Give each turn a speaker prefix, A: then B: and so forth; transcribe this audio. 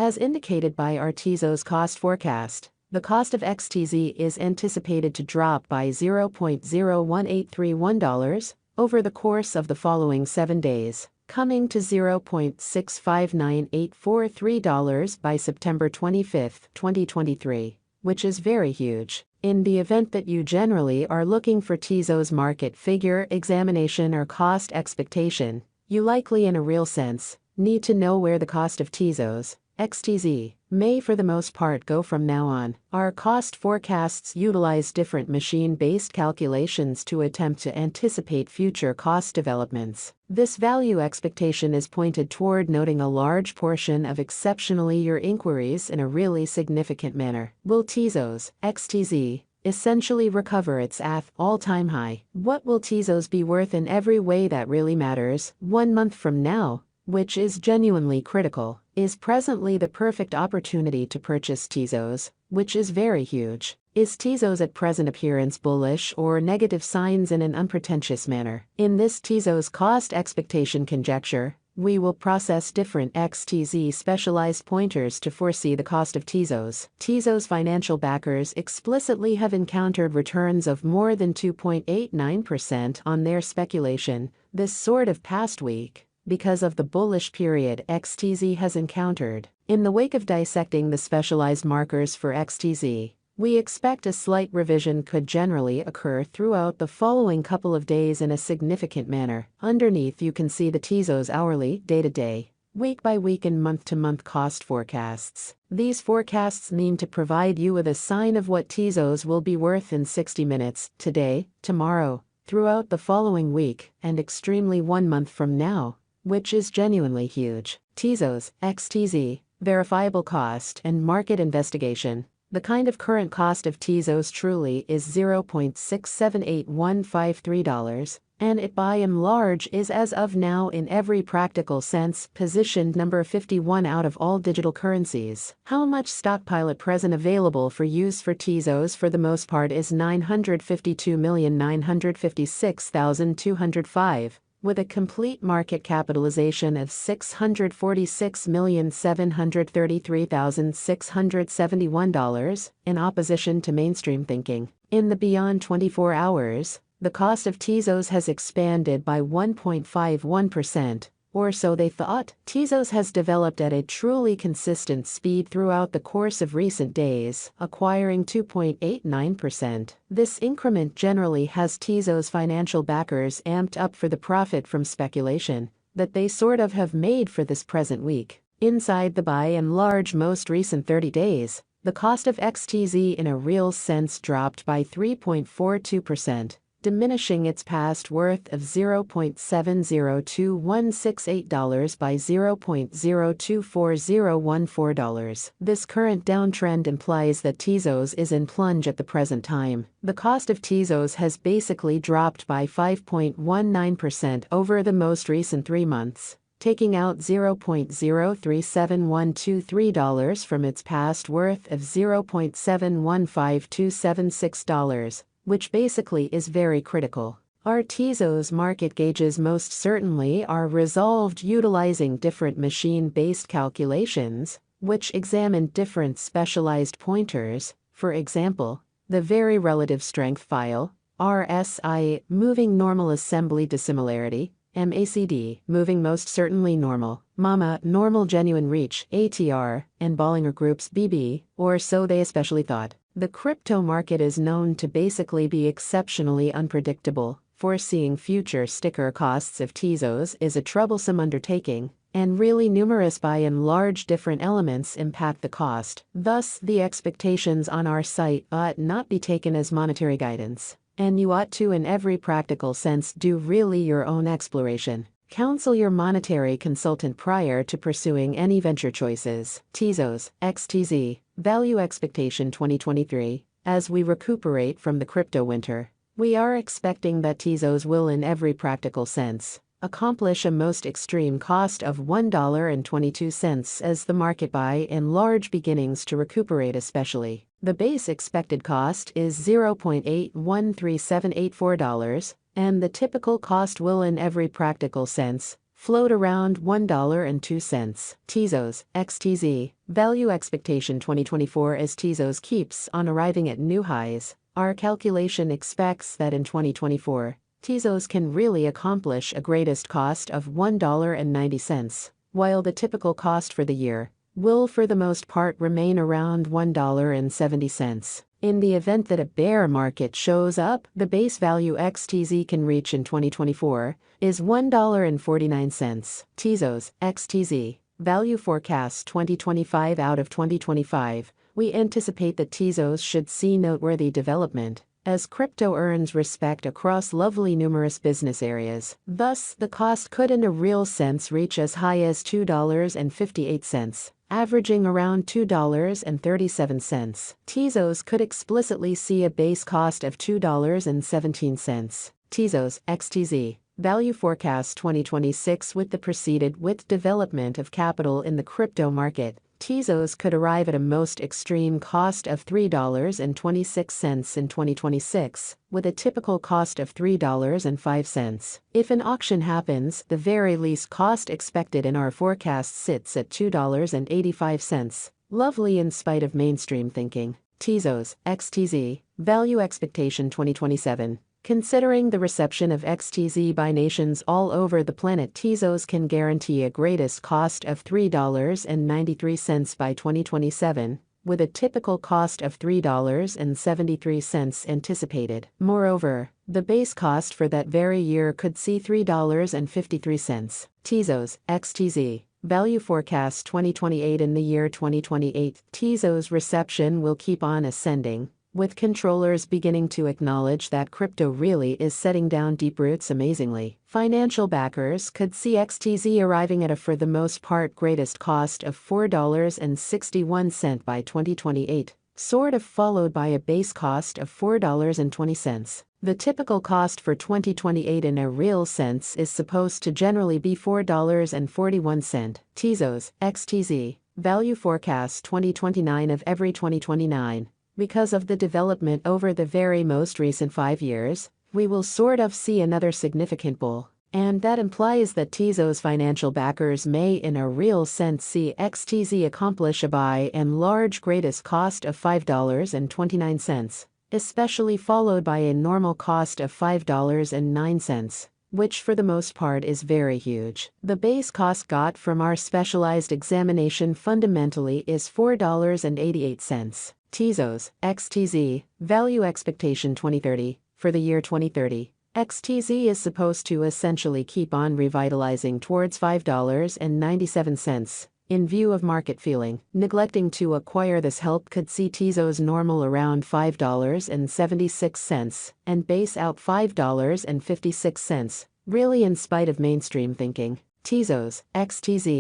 A: As indicated by our TEZOS cost forecast, the cost of XTZ is anticipated to drop by $0.01831 over the course of the following 7 days, coming to $0.659843 by September 25, 2023, which is very huge. In the event that you generally are looking for TEZOS market figure examination or cost expectation, you likely in a real sense need to know where the cost of TEZOS, XTZ, may for the most part go from now on. Our cost forecasts utilize different machine-based calculations to attempt to anticipate future cost developments. This value expectation is pointed toward noting a large portion of exceptionally your inquiries in a really significant manner. Will TEZOS, XTZ, essentially recover its all-time high? What will TEZOS be worth in every way that really matters? 1 month from now, which is genuinely critical, is presently the perfect opportunity to purchase TEZOS, which is very huge. Is TEZOS at present appearance bullish or negative signs in an unpretentious manner? In this TEZOS cost expectation conjecture, we will process different XTZ specialized pointers to foresee the cost of TEZOS. TEZOS financial backers explicitly have encountered returns of more than 2.89% on their speculation this sort of past week, because of the bullish period XTZ has encountered. In the wake of dissecting the specialized markers for XTZ, we expect a slight revision could generally occur throughout the following couple of days in a significant manner. Underneath you can see the TEZOS hourly, day-to-day, week-by-week and month-to-month cost forecasts. These forecasts mean to provide you with a sign of what TEZOS will be worth in 60 minutes, today, tomorrow, throughout the following week, and extremely 1 month from now, which is genuinely huge. TEZOS, XTZ, verifiable cost and market investigation. The kind of current cost of TEZOS truly is $0.678153, and it by and large is as of now in every practical sense positioned number 51 out of all digital currencies. How much stockpile at present available for use for TEZOS for the most part is 952,956,205. With a complete market capitalization of $646,733,671, in opposition to mainstream thinking. In the beyond 24 hours, the cost of TEZOS has expanded by 1.51%, or so they thought. TEZOS has developed at a truly consistent speed throughout the course of recent days, acquiring 2.89%. This increment generally has TEZOS financial backers amped up for the profit from speculation that they sort of have made for this present week. Inside the by and large most recent 30 days, the cost of XTZ in a real sense dropped by 3.42%. Diminishing its past worth of $0.702168 by $0.024014. This current downtrend implies that TEZOS is in plunge at the present time. The cost of TEZOS has basically dropped by 5.19% over the most recent 3 months, taking out $0.037123 from its past worth of $0.715276. Which basically is very critical. Our TEZOS market gauges most certainly are resolved utilizing different machine-based calculations, which examine different specialized pointers, for example, the Very Relative Strength File, RSI, Moving Normal Assembly Dissimilarity, MACD, Moving Most Certainly Normal, MAMA, Normal Genuine Reach, ATR, and Bollinger Group's BB, or so they especially thought. The crypto market is known to basically be exceptionally unpredictable. Foreseeing future sticker costs of TEZOS is a troublesome undertaking, and really numerous by and large different elements impact the cost. Thus, the expectations on our site ought not be taken as monetary guidance, and you ought to in every practical sense do really your own exploration. Counsel your monetary consultant prior to pursuing any venture choices. TEZOS, XTZ, Value Expectation 2023. As we recuperate from the crypto winter, we are expecting that TEZOS will in every practical sense accomplish a most extreme cost of $1.22 as the market by and large beginnings to recuperate especially. The base expected cost is $0.813784, and the typical cost will in every practical sense float around $1.02. TEZOS, XTZ, value expectation 2024. As TEZOS keeps on arriving at new highs, our calculation expects that in 2024, TEZOS can really accomplish a greatest cost of $1.90, while the typical cost for the year will for the most part remain around $1.70. In the event that a bear market shows up, the base value XTZ can reach in 2024 is $1.49. TEZOS, XTZ, value forecast 2025. Out of 2025, we anticipate that TEZOS should see noteworthy development as crypto earns respect across lovely numerous business areas. Thus, the cost could in a real sense reach as high as $2.58, averaging around $2.37. TEZOS could explicitly see a base cost of $2.17. TEZOS, XTZ, value forecast 2026. With the preceded with development of capital in the crypto market, TEZOS could arrive at a most extreme cost of $3.26 in 2026, with a typical cost of $3.05. If an auction happens, the very least cost expected in our forecast sits at $2.85. Lovely in spite of mainstream thinking. TEZOS, XTZ, value expectation 2027. Considering the reception of XTZ by nations all over the planet, TEZOS can guarantee a greatest cost of $3.93 by 2027, with a typical cost of $3.73 anticipated. Moreover, the base cost for that very year could see $3.53. TEZOS, XTZ, value forecast 2028. In the year 2028, TEZOS reception will keep on ascending, with controllers beginning to acknowledge that crypto really is setting down deep roots amazingly. Financial backers could see XTZ arriving at a for the most part greatest cost of $4.61 by 2028, sort of followed by a base cost of $4.20. The typical cost for 2028 in a real sense is supposed to generally be $4.41. TEZOS, XTZ, value forecast 2029. Of every 2029. Because of the development over the very most recent 5 years, we will sort of see another significant bull. And that implies that TEZOS financial backers may in a real sense see XTZ accomplish a by and large greatest cost of $5.29, especially followed by a normal cost of $5.09, which for the most part is very huge. The base cost got from our specialized examination fundamentally is $4.88. TEZOS, XTZ, value expectation 2030. For the year 2030, XTZ is supposed to essentially keep on revitalizing towards $5.97. In view of market feeling, neglecting to acquire this help could see TEZOS normal around $5.76 and base out $5.56, really in spite of mainstream thinking. TEZOS, XTZ.